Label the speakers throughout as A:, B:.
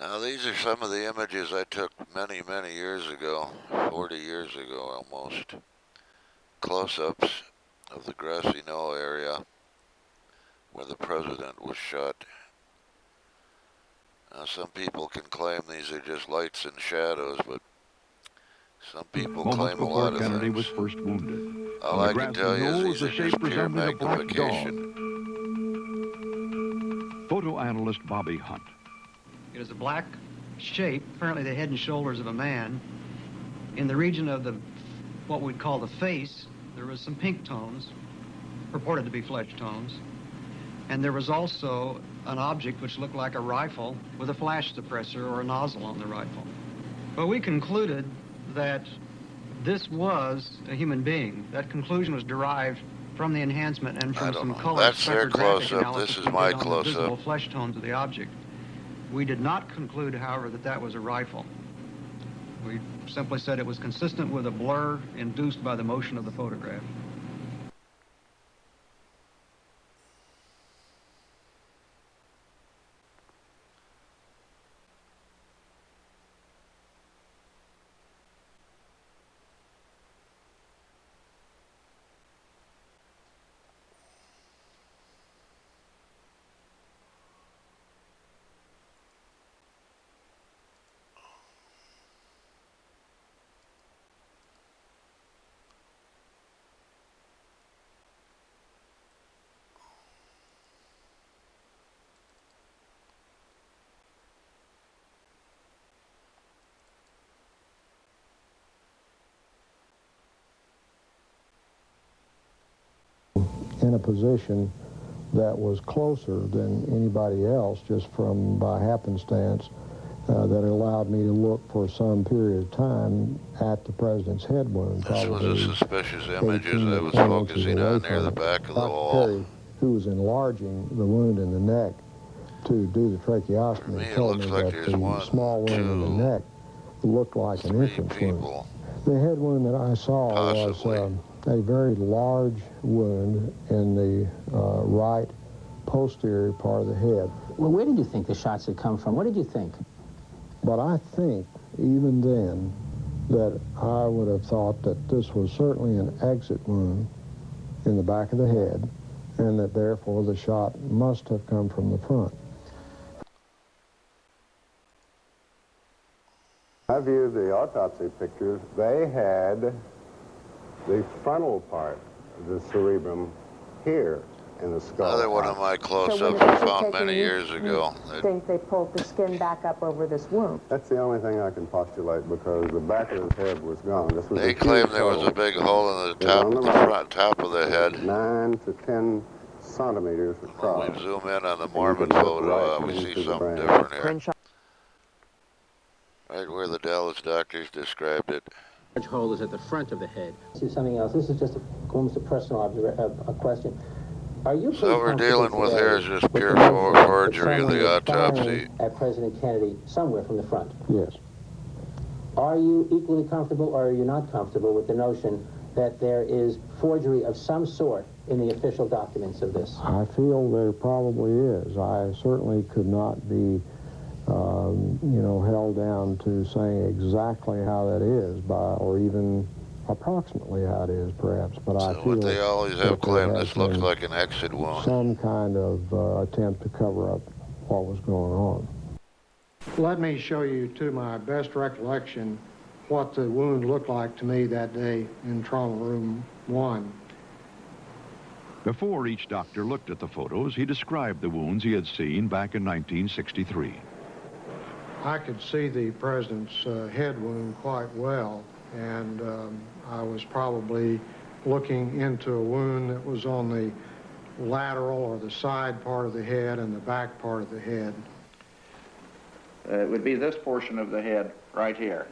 A: Now these are some of the images I took many, many years ago, 40 years ago almost. Close-ups of the Grassy Knoll area where the president was shot. Now some people can claim these are just lights and shadows, but some people claim a lot of
B: Kennedy
A: things.
B: was first wounded.
A: All I can tell you is these are just pure magnification.
B: Photo analyst Bobby Hunt.
C: It is a black shape, apparently the head and shoulders of a man. In the region of the, what we'd call the face, there was some pink tones, purported to be flesh tones. And there was also an object which looked like a rifle with a flash suppressor or a nozzle on the rifle. But we concluded that this was a human being. That conclusion was derived from the enhancement and from some color
A: That's their close-up. This is my close-up.
C: Visible flesh tones of the object. We did not conclude, however, that that was a rifle. We simply said it was consistent with a blur induced by the motion of the photograph.
D: In a position that was closer than anybody else, just from by happenstance, that allowed me to look for some period of time at the president's head wound.
A: This was a suspicious image as I was focusing on near the back of the wall.
D: Perry, who was enlarging the wound in the neck to do the tracheostomy, told me that the small wound in the neck looked like an entrance wound. The head wound that I saw was a very large wound in the right posterior part of the head.
E: Well, where did you think the shots had come from? What did you think?
D: But I think, even then, that I would have thought that this was certainly an exit wound in the back of the head, and that therefore the shot must have come from the front.
F: I viewed the autopsy pictures. They had the frontal part of the cerebrum here in the skull.
A: Another one of my close-ups I found many years ago.
G: I think they pulled the skin back up over this wound.
F: That's the only thing I can postulate, because the back of his head was gone. This was
A: They claim there was a big hole in the top of the head.
F: 9 to 10 centimeters across.
A: When we zoom in on the Mormon photo, we see something different here. Right where the Dallas doctors described it.
E: The large hole is at the front of the head. See something else. This is just almost a personal a question. Are you
A: so what we're dealing with here is just pure forgery of the autopsy.
E: At President Kennedy somewhere from the front?
D: Yes.
E: Are you equally comfortable, or are you not comfortable with the notion that there is forgery of some sort in the official documents of this?
D: I feel there probably is. I certainly could not be held down to saying exactly how that is, or even approximately how it is, perhaps. But I feel
A: what they always have claimed, this looks like an exit wound.
D: Some kind of attempt to cover up what was going on.
H: Let me show you, to my best recollection, what the wound looked like to me that day in trauma room 1.
B: Before each doctor looked at the photos, he described the wounds he had seen back in 1963.
H: I could see the president's head wound quite well, and I was probably looking into a wound that was on the lateral or the side part of the head and the back part of the head.
I: It would be this portion of the head right here.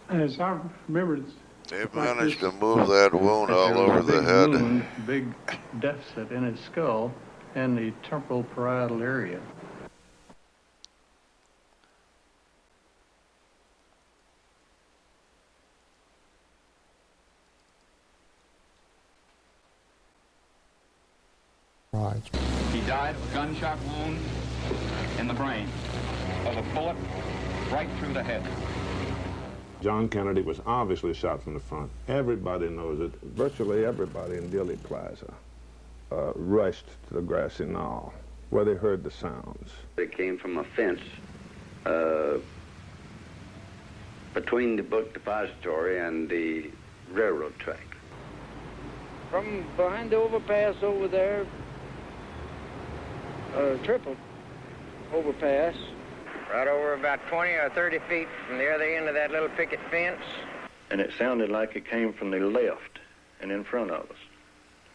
J: As I remember,
A: they've managed to move that wound all over the head.
J: Wound, big deficit in his skull and the temporal parietal area.
D: Right.
I: He died of a gunshot wound.
K: in the brain of a bullet right through the head.
L: John Kennedy was obviously shot from the front. Everybody knows it. Virtually everybody in Dealey Plaza rushed to the Grassy Knoll, where they heard the sounds.
M: It came from a fence between the book depository and the railroad track.
N: From behind the overpass over there, triple overpass.
O: Right over about 20 or 30 feet from the other end of that little picket fence.
J: And it sounded like it came from the left and in front of us,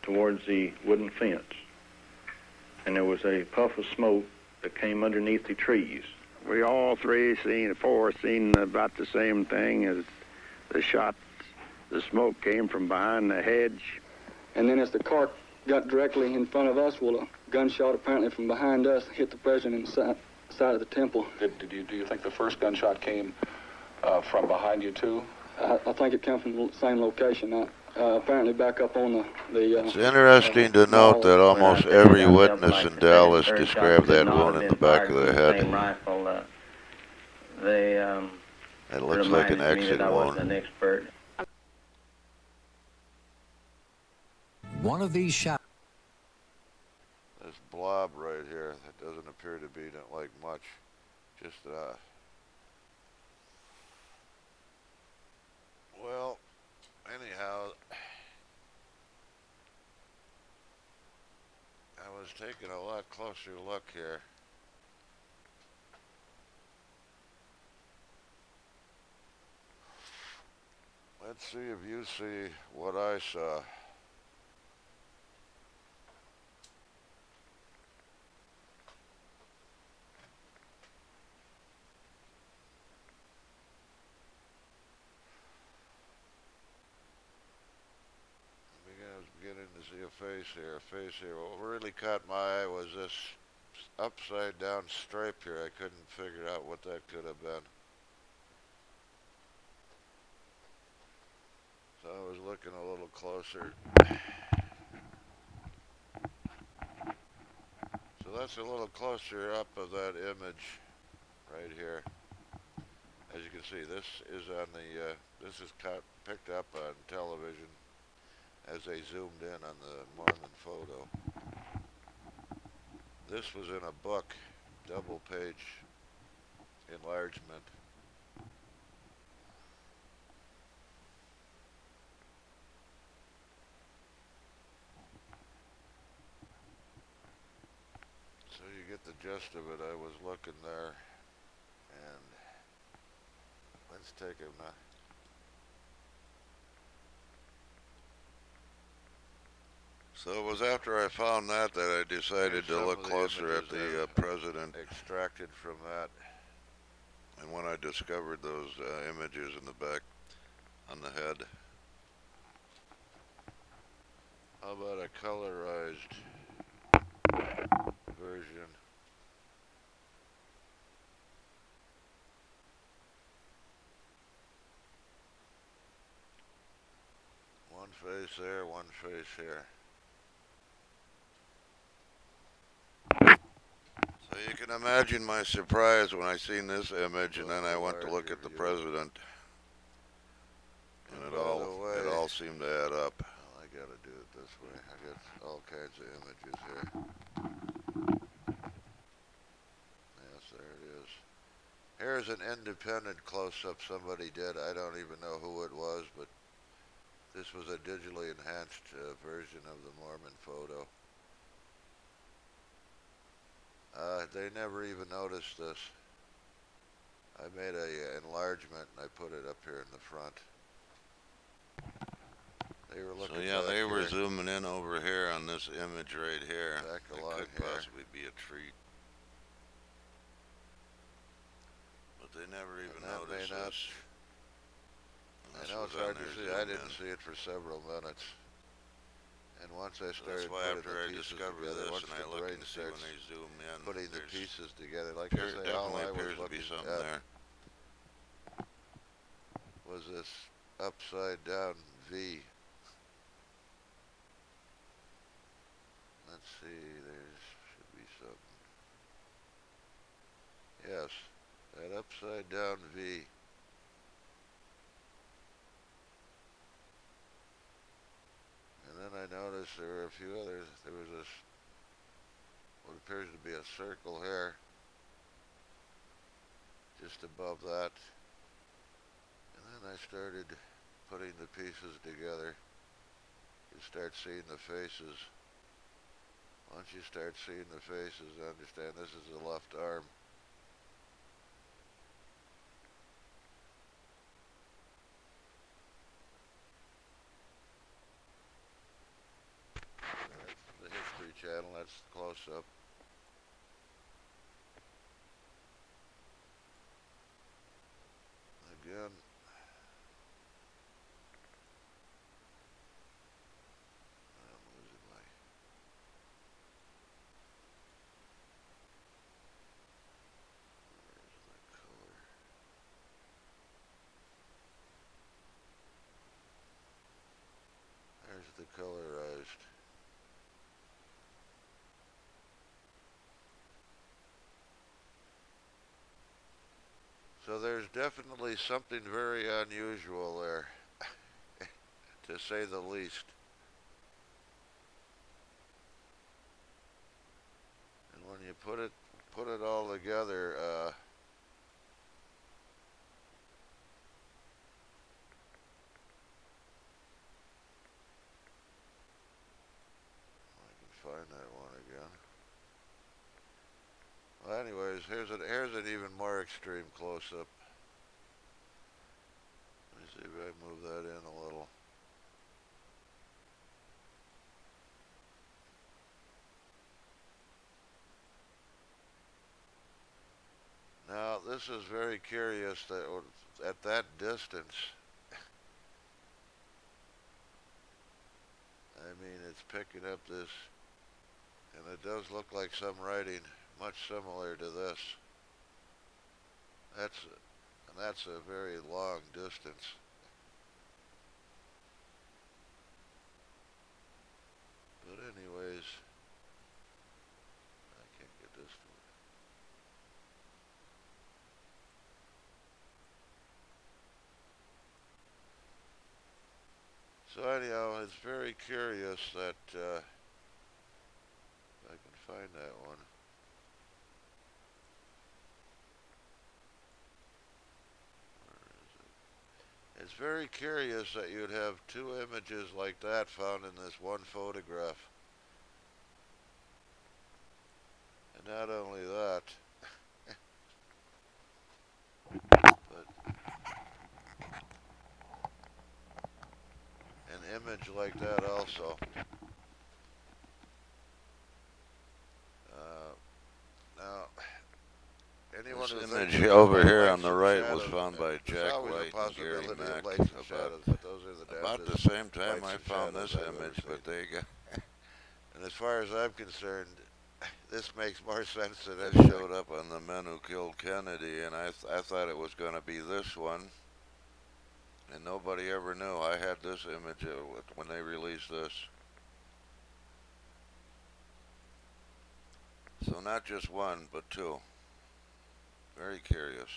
J: towards the wooden fence. And there was a puff of smoke that came underneath the trees.
M: We all four seen about the same thing as the shots. The smoke came from behind the hedge.
N: And then as the car got directly in front of us, well, a gunshot apparently from behind us hit the president side of the temple.
K: Do you think the first gunshot came from behind you too?
N: I think it came from the same location. Apparently back up on the
A: it's interesting to note that almost every witness in Dallas described that wound in the back of the head. It looks like an exit wound.
P: One of these shots.
A: This blob right here that doesn't appear to be like much, just well, anyhow, I was taking a lot closer look here. Let's see if you see what I saw. Beginning to see a face here. What really caught my eye was this upside down stripe here. I couldn't figure out what that could have been. So I was looking a little closer. So that's a little closer up of that image right here. As you can see, this is on the, this is picked up on television as they zoomed in on the Mormon photo. This was in a book, double page enlargement. So you get the gist of it. I was looking there, and let's take a So it was after I found that I decided to look closer at the president extracted from that. And when I discovered those images in the back on the head. How about a colorized version? One face there, one face here. So you can imagine my surprise when I seen this image, and then I went to look at the president, and it all seemed to add up. Well, I gotta do it this way. I got all kinds of images here. Yes, there it is. Here's an independent close-up somebody did. I don't even know who it was, but this was a digitally enhanced version of the Mormon photo. They never even noticed this. I made a enlargement and I put it up here in the front. They were looking. So yeah, they were zooming in over here on this image right here. Back along here. It could possibly be a treat, but they never even noticed this. I know it's hard to see. I didn't see it for several minutes. And once I started putting the pieces together, once the brain starts putting the pieces together, like I say, all I was looking at was this upside down V. Let's see, there should be something. that upside down V. And then I noticed there were a few others. There was this, what appears to be a circle here, just above that. And then I started putting the pieces together. You start seeing the faces. Once you start seeing the faces, understand this is the left arm. That's the History Channel, that's the close-up. Again, I'm losing my... Where's the color? There's the colorized. So there's definitely something very unusual there, to say the least. And when you put it all together, I can find that one again. Well, anyways, here's an even more extreme close-up. Let me see if I move that in a little. Now, this is very curious that at that distance, I mean, it's picking up this, and it does look like some writing much similar to this. That's a very long distance. But anyways, I can't get this to work. So anyhow, it's very curious that, if I can find that one. It's very curious that you'd have two images like that found in this one photograph. And not only that, but an image like that also. Now, anyone who thinks over here on the right was found by Jack White and Gary Mack about the same time I found this image, but they got... And as far as I'm concerned, this makes more sense than it showed up on The Men Who Killed Kennedy, and I thought it was going to be this one, and nobody ever knew. I had this image when they released this. So not just one, but two. Very curious.